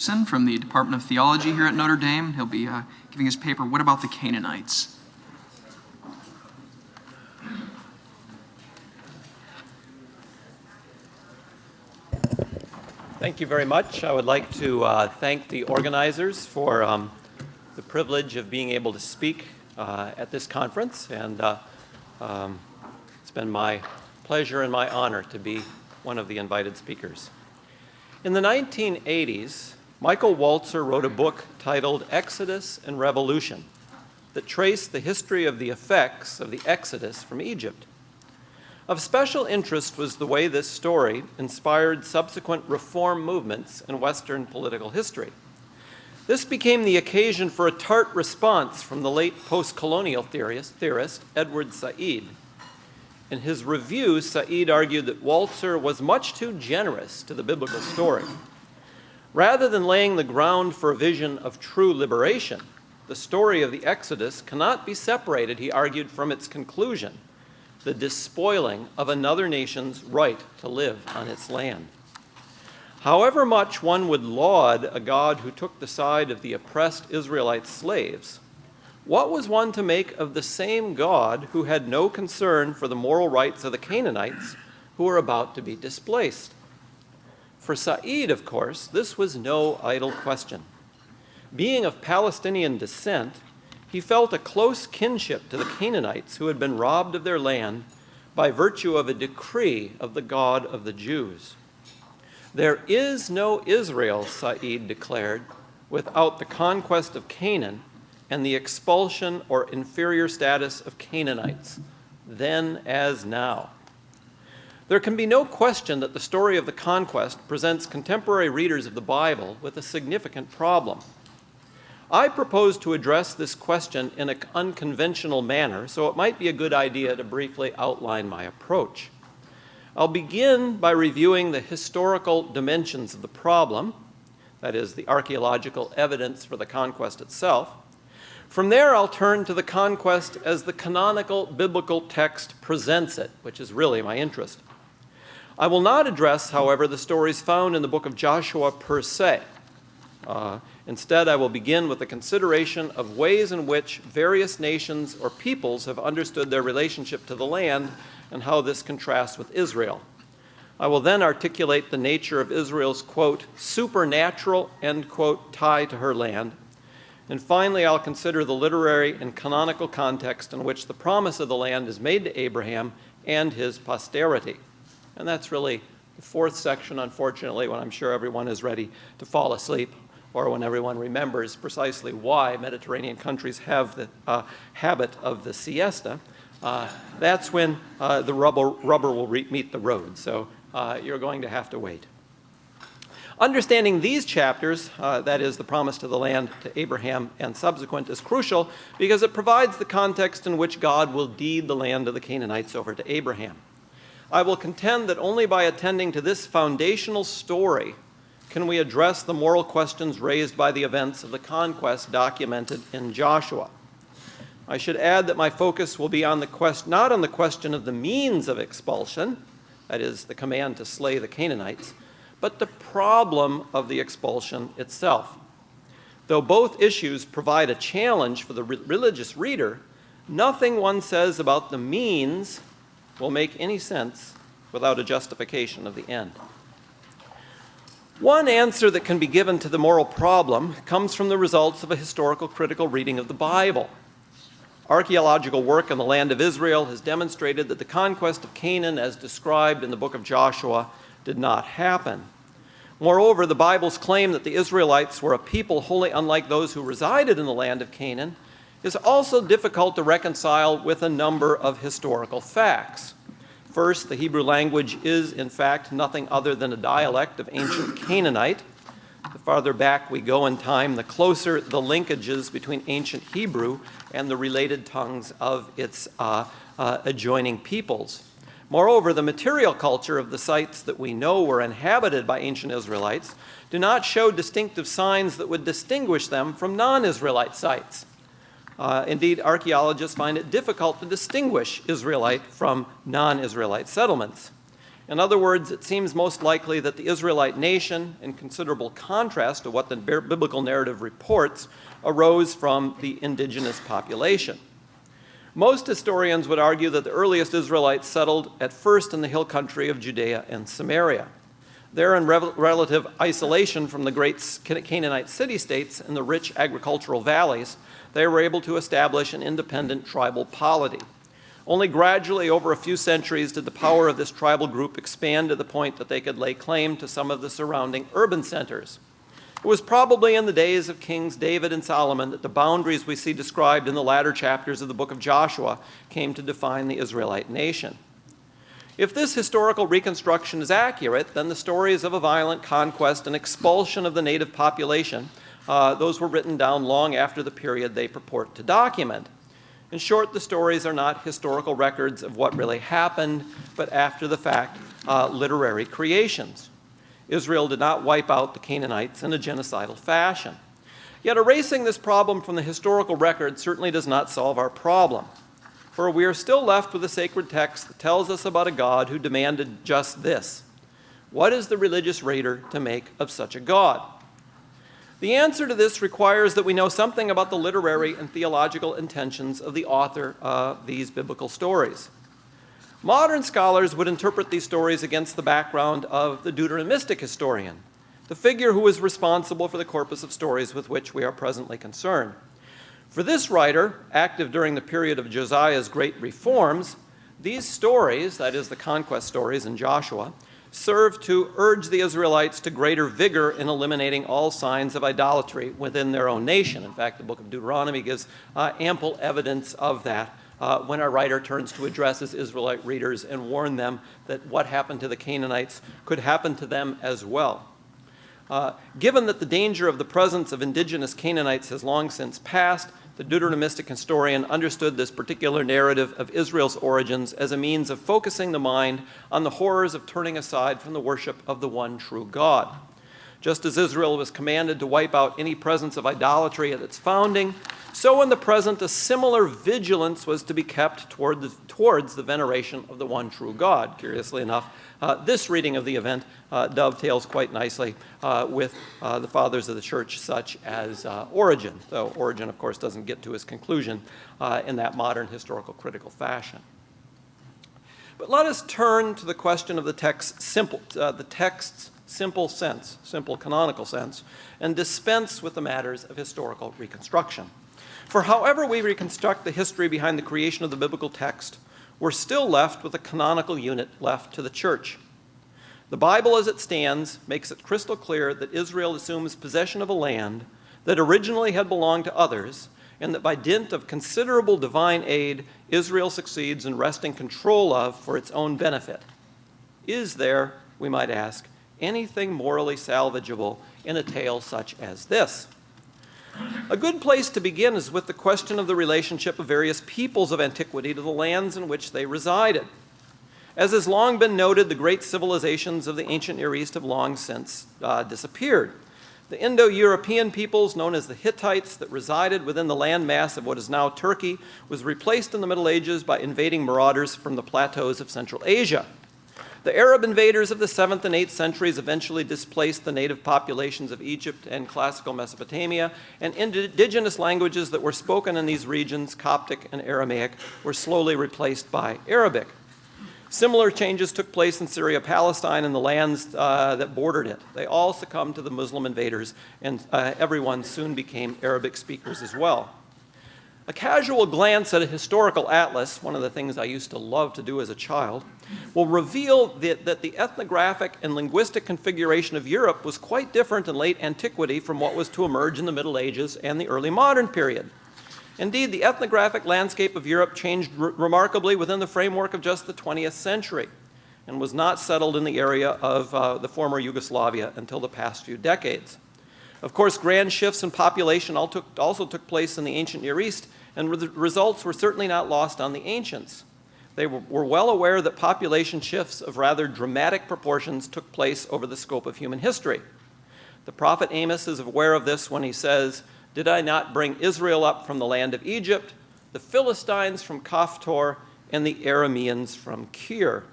from the Department of Theology here at Notre Dame. He'll be giving his paper, What About the Canaanites? Thank you very much. I would like to thank the organizers for the privilege of being able to speak at this conference, and it's been my pleasure and my honor to be one of the invited speakers. In the 1980s, Michael Walzer wrote a book titled Exodus and Revolution that traced the history of the effects of the Exodus from Egypt. Of special interest was the way this story inspired subsequent reform movements in Western political history. This became the occasion for a tart response from the late post-colonial theorist Edward Said. In his review, Said argued that Walzer was much too generous to the biblical story. Rather than laying the ground for a vision of true liberation, the story of the Exodus cannot be separated, he argued, from its conclusion, the despoiling of another nation's right to live on its land. However much one would laud a God who took the side of the oppressed Israelite slaves, what was one to make of the same God who had no concern for the moral rights of the Canaanites who were about to be displaced? For Said, of course, this was no idle question. Being of Palestinian descent, he felt a close kinship to the Canaanites who had been robbed of their land by virtue of a decree of the God of the Jews. There is no Israel, Said declared, without the conquest of Canaan and the expulsion or inferior status of Canaanites, then as now. There can be no question that the story of the conquest presents contemporary readers of the Bible with a significant problem. I propose to address this question in an unconventional manner, so it might be a good idea to briefly outline my approach. I'll begin by reviewing the historical dimensions of the problem, that is, the archaeological evidence for the conquest itself. From there, I'll turn to the conquest as the canonical biblical text presents it, which is really my interest. I will not address, however, the stories found in the book of Joshua per se. Instead, I will begin with the consideration of ways in which various nations or peoples have understood their relationship to the land and how this contrasts with Israel. I will then articulate the nature of Israel's, quote, supernatural, end quote, tie to her land. And finally, I'll consider the literary and canonical context in which the promise of the land is made to Abraham and his posterity. And that's really the fourth section, unfortunately, when I'm sure everyone is ready to fall asleep, or when everyone remembers precisely why Mediterranean countries have the habit of the siesta. That's when the rubber will meet the road. So you're going to have to wait. Understanding these chapters, that is the promise to the land to Abraham and subsequent, is crucial because it provides the context in which God will deed the land of the Canaanites over to Abraham. I will contend that only by attending to this foundational story can we address the moral questions raised by the events of the conquest documented in Joshua. I should add that my focus will be on not on the question of the means of expulsion, that is, the command to slay the Canaanites, but the problem of the expulsion itself. Though both issues provide a challenge for the religious reader, nothing one says about the means will make any sense without a justification of the end. One answer that can be given to the moral problem comes from the results of a historical critical reading of the Bible. Archaeological work in the land of Israel has demonstrated that the conquest of Canaan, as described in the book of Joshua, did not happen. Moreover, the Bible's claim that the Israelites were a people wholly unlike those who resided in the land of Canaan is also difficult to reconcile with a number of historical facts. First, the Hebrew language is, in fact, nothing other than a dialect of ancient Canaanite. The farther back we go in time, the closer the linkages between ancient Hebrew and the related tongues of its adjoining peoples. Moreover, the material culture of the sites that we know were inhabited by ancient Israelites do not show distinctive signs that would distinguish them from non-Israelite sites. Indeed, archaeologists find it difficult to distinguish Israelite from non-Israelite settlements. In other words, it seems most likely that the Israelite nation, in considerable contrast to what the biblical narrative reports, arose from the indigenous population. Most historians would argue that the earliest Israelites settled at first in the hill country of Judea and Samaria. There, in relative isolation from the great Canaanite city-states and the rich agricultural valleys, they were able to establish an independent tribal polity. Only gradually, over a few centuries, did the power of this tribal group expand to the point that they could lay claim to some of the surrounding urban centers. It was probably in the days of Kings David and Solomon that the boundaries we see described in the latter chapters of the book of Joshua came to define the Israelite nation. If this historical reconstruction is accurate, then the stories of a violent conquest and expulsion of the native population, those were written down long after the period they purport to document. In short, the stories are not historical records of what really happened, but after the fact, literary creations. Israel did not wipe out the Canaanites in a genocidal fashion. Yet erasing this problem from the historical record certainly does not solve our problem. For we are still left with a sacred text that tells us about a God who demanded just this. What is the religious raider to make of such a God? The answer to this requires that we know something about the literary and theological intentions of the author of these biblical stories. Modern scholars would interpret these stories against the background of the Deuteronomistic historian, the figure who is responsible for the corpus of stories with which we are presently concerned. For this writer, active during the period of Josiah's great reforms, these stories, that is the conquest stories in Joshua, serve to urge the Israelites to greater vigor in eliminating all signs of idolatry within their own nation. In fact, the book of Deuteronomy gives ample evidence of that when our writer turns to address his Israelite readers and warn them that what happened to the Canaanites could happen to them as well. Given that the danger of the presence of indigenous Canaanites has long since passed, the Deuteronomistic historian understood this particular narrative of Israel's origins as a means of focusing the mind on the horrors of turning aside from the worship of the one true God. Just as Israel was commanded to wipe out any presence of idolatry at its founding, so in the present a similar vigilance was to be kept towards the veneration of the one true God. Curiously enough, this reading of the event dovetails quite nicely with the fathers of the church, such as Origen, though Origen, of course, doesn't get to his conclusion in that modern historical critical fashion. But let us turn to the question of the text's simple sense, simple canonical sense, and dispense with the matters of historical reconstruction. For however we reconstruct the history behind the creation of the biblical text, we're still left with a canonical unit left to the church. The Bible as it stands makes it crystal clear that Israel assumes possession of a land that originally had belonged to others, and that by dint of considerable divine aid, Israel succeeds in wresting control of for its own benefit. Is there, we might ask, anything morally salvageable in a tale such as this? A good place to begin is with the question of the relationship of various peoples of antiquity to the lands in which they resided. As has long been noted, the great civilizations of the ancient Near East have long since disappeared. The Indo-European peoples, known as the Hittites, that resided within the landmass of what is now Turkey, was replaced in the Middle Ages by invading marauders from the plateaus of Central Asia. The Arab invaders of the 7th and 8th centuries eventually displaced the native populations of Egypt and classical Mesopotamia, and indigenous languages that were spoken in these regions, Coptic and Aramaic, were slowly replaced by Arabic. Similar changes took place in Syria, Palestine, and the lands that bordered it. They all succumbed to the Muslim invaders, and everyone soon became Arabic speakers as well. A casual glance at a historical atlas, one of the things I used to love to do as a child, will reveal that the ethnographic and linguistic configuration of Europe was quite different in late antiquity from what was to emerge in the Middle Ages and the early modern period. Indeed, the ethnographic landscape of Europe changed remarkably within the framework of just the 20th century and was not settled in the area of the former Yugoslavia until the past few decades. Of course, grand shifts in population also took place in the ancient Near East, and the results were certainly not lost on the ancients. They were well aware that population shifts of rather dramatic proportions took place over the scope of human history. The prophet Amos is aware of this when he says, "Did I not bring Israel up from the land of Egypt, the Philistines from Caphtor, and the Arameans from Kir?"